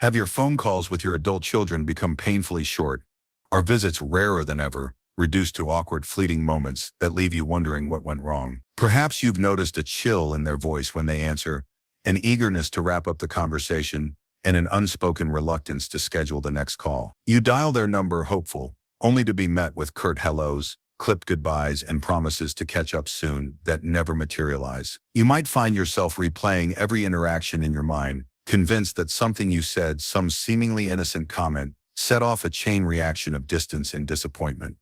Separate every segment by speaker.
Speaker 1: Have your phone calls with your adult children become painfully short? Are visits rarer than ever, reduced to awkward fleeting moments that leave you wondering what went wrong? Perhaps you've noticed a chill in their voice when they answer, an eagerness to wrap up the conversation, and an unspoken reluctance to schedule the next call. You dial their number hopeful, only to be met with curt hellos, clipped goodbyes, and promises to catch up soon that never materialize. You might find yourself replaying every interaction in your mind, convinced that something you said, some seemingly innocent comment, set off a chain reaction of distance and disappointment.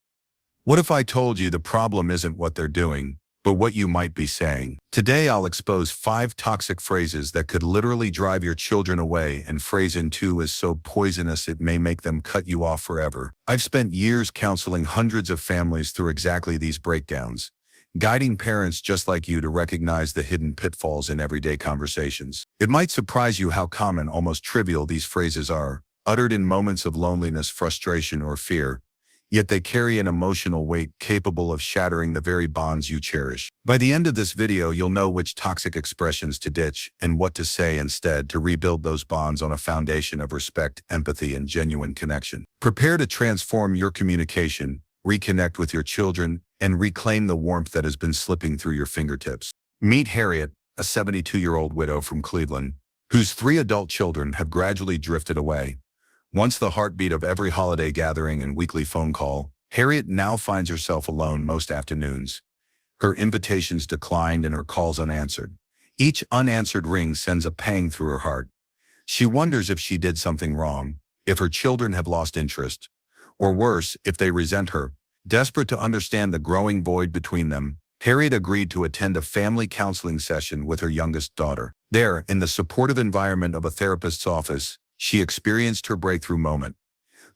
Speaker 1: What if I told you the problem isn't what they're doing, but what you might be saying? Today I'll expose 5 toxic phrases that could literally drive your children away, and phrase in 2 is so poisonous it may make them cut you off forever. I've spent years counseling hundreds of families through exactly these breakdowns, guiding parents just like you to recognize the hidden pitfalls in everyday conversations. It might surprise you how common, almost trivial, these phrases are, uttered in moments of loneliness, frustration, or fear, yet they carry an emotional weight capable of shattering the very bonds you cherish. By the end of this video, you'll know which toxic expressions to ditch and what to say instead to rebuild those bonds on a foundation of respect, empathy, and genuine connection. Prepare to transform your communication, reconnect with your children, and reclaim the warmth that has been slipping through your fingertips. Meet Harriet, a 72-year-old widow from Cleveland, whose 3 adult children have gradually drifted away. Once the heartbeat of every holiday gathering and weekly phone call, Harriet now finds herself alone most afternoons. Her invitations declined and her calls unanswered. Each unanswered ring sends a pang through her heart. She wonders if she did something wrong, if her children have lost interest, or worse, if they resent her. Desperate to understand the growing void between them, Harriet agreed to attend a family counseling session with her youngest daughter. There, in the supportive environment of a therapist's office, she experienced her breakthrough moment.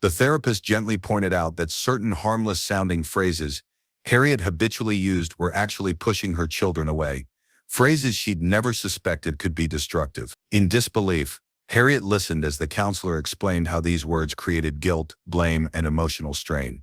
Speaker 1: The therapist gently pointed out that certain harmless-sounding phrases Harriet habitually used were actually pushing her children away, phrases she'd never suspected could be destructive. In disbelief, Harriet listened as the counselor explained how these words created guilt, blame, and emotional strain.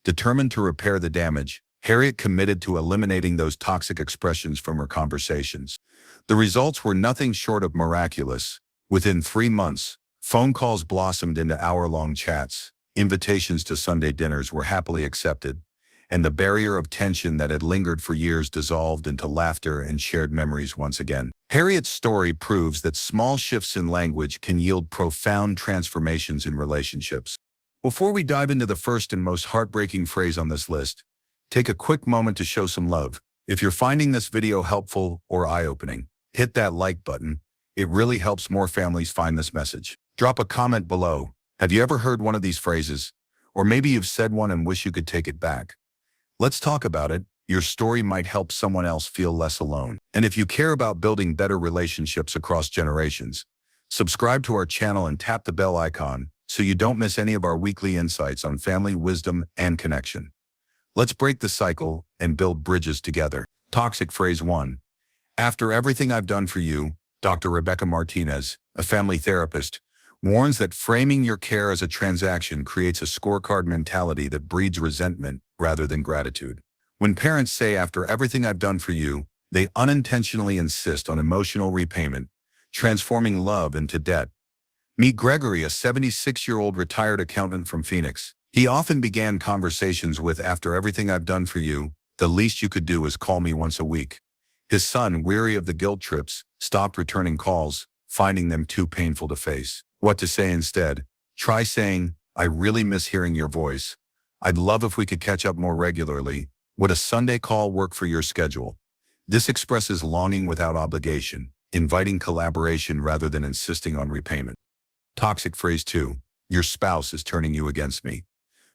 Speaker 1: Determined to repair the damage, Harriet committed to eliminating those toxic expressions from her conversations. The results were nothing short of miraculous. Within 3 months, phone calls blossomed into hour-long chats, invitations to Sunday dinners were happily accepted, and the barrier of tension that had lingered for years dissolved into laughter and shared memories once again. Harriet's story proves that small shifts in language can yield profound transformations in relationships. Before we dive into the first and most heartbreaking phrase on this list, take a quick moment to show some love. If you're finding this video helpful or eye-opening, hit that like button. It really helps more families find this message. Drop a comment below. Have you ever heard one of these phrases? Or maybe you've said one and wish you could take it back. Let's talk about it. Your story might help someone else feel less alone. And if you care about building better relationships across generations, subscribe to our channel and tap the bell icon so you don't miss any of our weekly insights on family wisdom and connection. Let's break the cycle and build bridges together. Toxic phrase 1. After everything I've done for you, Dr. Rebecca Martinez, a family therapist, warns that framing your care as a transaction creates a scorecard mentality that breeds resentment rather than gratitude. When parents say, "After everything I've done for you," they unintentionally insist on emotional repayment, transforming love into debt. Meet Gregory, a 76-year-old retired accountant from Phoenix. He often began conversations with, "After everything I've done for you, the least you could do is call me once a week." His son, weary of the guilt trips, stopped returning calls, finding them too painful to face. What to say instead? Try saying, "I really miss hearing your voice. I'd love if we could catch up more regularly. Would a Sunday call work for your schedule?" This expresses longing without obligation, inviting collaboration rather than insisting on repayment. Toxic phrase 2. Your spouse is turning you against me.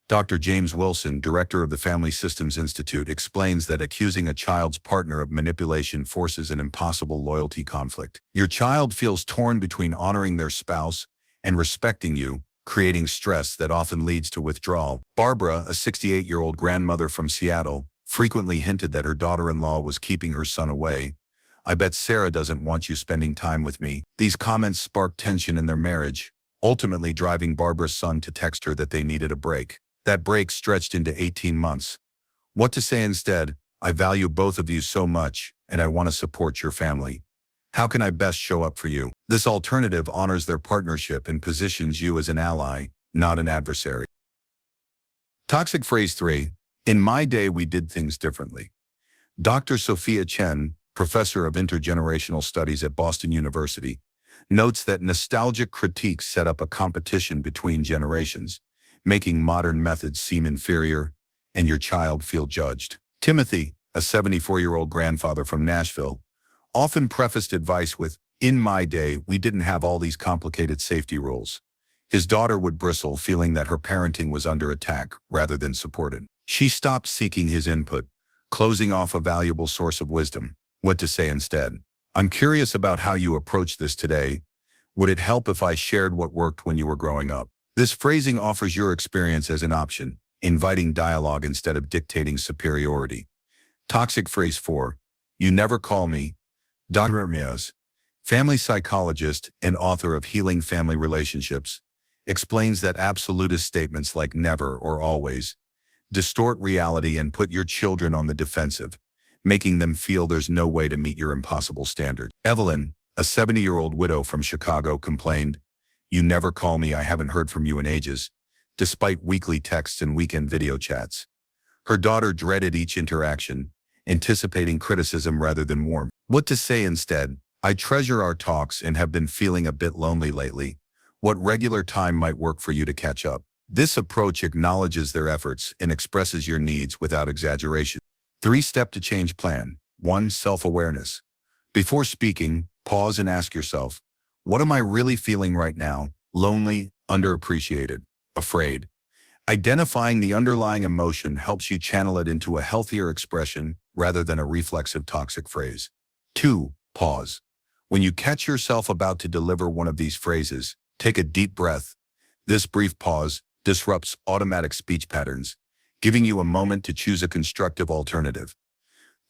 Speaker 1: Dr. James Wilson, director of the Family Systems Institute, explains that accusing a child's partner of manipulation forces an impossible loyalty conflict. Your child feels torn between honoring their spouse and respecting you, creating stress that often leads to withdrawal. Barbara, a 68-year-old grandmother from Seattle, frequently hinted that her daughter-in-law was keeping her son away. "I bet Sarah doesn't want you spending time with me." These comments sparked tension in their marriage, ultimately driving Barbara's son to text her that they needed a break. That break stretched into 18 months. What to say instead? "I value both of you so much, and I want to support your family." How can I best show up for you? This alternative honors their partnership and positions you as an ally, not an adversary. Toxic phrase 3. In my day, we did things differently. Dr. Sophia Chen, professor of intergenerational studies at Boston University, notes that nostalgic critiques set up a competition between generations, making modern methods seem inferior and your child feel judged. Timothy, a 74-year-old grandfather from Nashville, often prefaced advice with, "In my day, we didn't have all these complicated safety rules." His daughter would bristle, feeling that her parenting was under attack rather than supported. She stopped seeking his input, closing off a valuable source of wisdom. What to say instead? I'm curious about how you approach this today. Would it help if I shared what worked when you were growing up? This phrasing offers your experience as an option, inviting dialogue instead of dictating superiority. Toxic phrase 4. You never call me. Dr. Miaz, family psychologist and author of Healing Family Relationships, explains that absolutist statements like never or always distort reality and put your children on the defensive, making them feel there's no way to meet your impossible standard. Evelyn, a 70-year-old widow from Chicago, complained, "You never call me, I haven't heard from you in ages," despite weekly texts and weekend video chats. Her daughter dreaded each interaction, anticipating criticism rather than warmth. What to say instead? I treasure our talks and have been feeling a bit lonely lately. What regular time might work for you to catch up? This approach acknowledges their efforts and expresses your needs without exaggeration. 3-step to change plan. 1. Self-awareness. Before speaking, pause and ask yourself, what am I really feeling right now? Lonely, underappreciated, afraid. Identifying the underlying emotion helps you channel it into a healthier expression rather than a reflexive toxic phrase. 2. Pause. When you catch yourself about to deliver one of these phrases, take a deep breath. This brief pause disrupts automatic speech patterns, giving you a moment to choose a constructive alternative.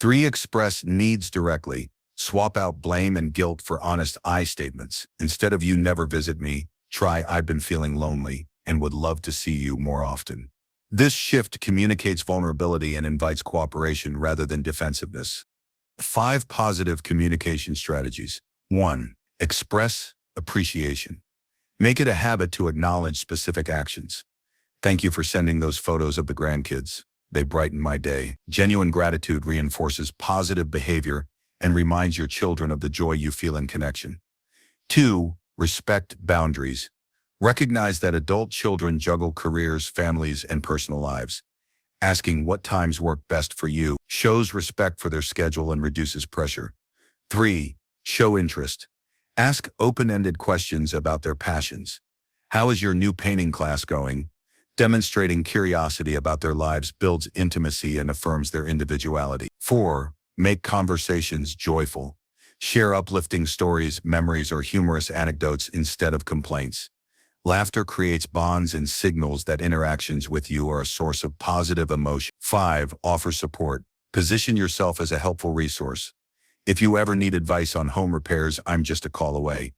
Speaker 1: 3. Express needs directly. Swap out blame and guilt for honest I statements. Instead of "you never visit me," try "I've been feeling lonely and would love to see you more often." This shift communicates vulnerability and invites cooperation rather than defensiveness. 5 positive communication strategies. 1. Express appreciation. Make it a habit to acknowledge specific actions. Thank you for sending those photos of the grandkids. They brighten my day. Genuine gratitude reinforces positive behavior and reminds your children of the joy you feel in connection. 2. Respect boundaries. Recognize that adult children juggle careers, families, and personal lives. Asking what times work best for you shows respect for their schedule and reduces pressure. 3. Show interest. Ask open-ended questions about their passions. How is your new painting class going? Demonstrating curiosity about their lives builds intimacy and affirms their individuality. 4. Make conversations joyful. Share uplifting stories, memories, or humorous anecdotes instead of complaints. Laughter creates bonds and signals that interactions with you are a source of positive emotion. 5. Offer support. Position yourself as a helpful resource. If you ever need advice on home repairs, I'm just a call away.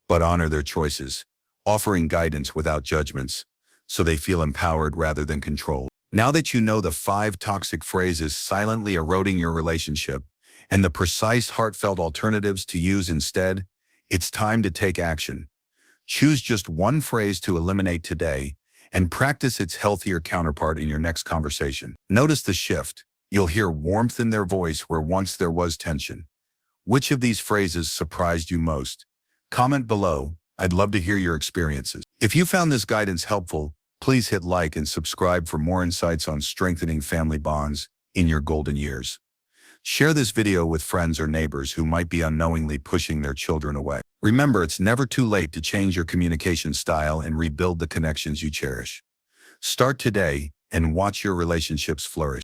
Speaker 1: But honor their choices, offering guidance without judgments, so they feel empowered rather than controlled. Now that you know the 5 toxic phrases silently eroding your relationship and the precise, heartfelt alternatives to use instead, it's time to take action. Choose just one phrase to eliminate today and practice its healthier counterpart in your next conversation. Notice the shift. You'll hear warmth in their voice where once there was tension. Which of these phrases surprised you most? Comment below. I'd love to hear your experiences. If you found this guidance helpful, please hit like and subscribe for more insights on strengthening family bonds in your golden years. Share this video with friends or neighbors who might be unknowingly pushing their children away. Remember, it's never too late to change your communication style and rebuild the connections you cherish. Start today and watch your relationships flourish.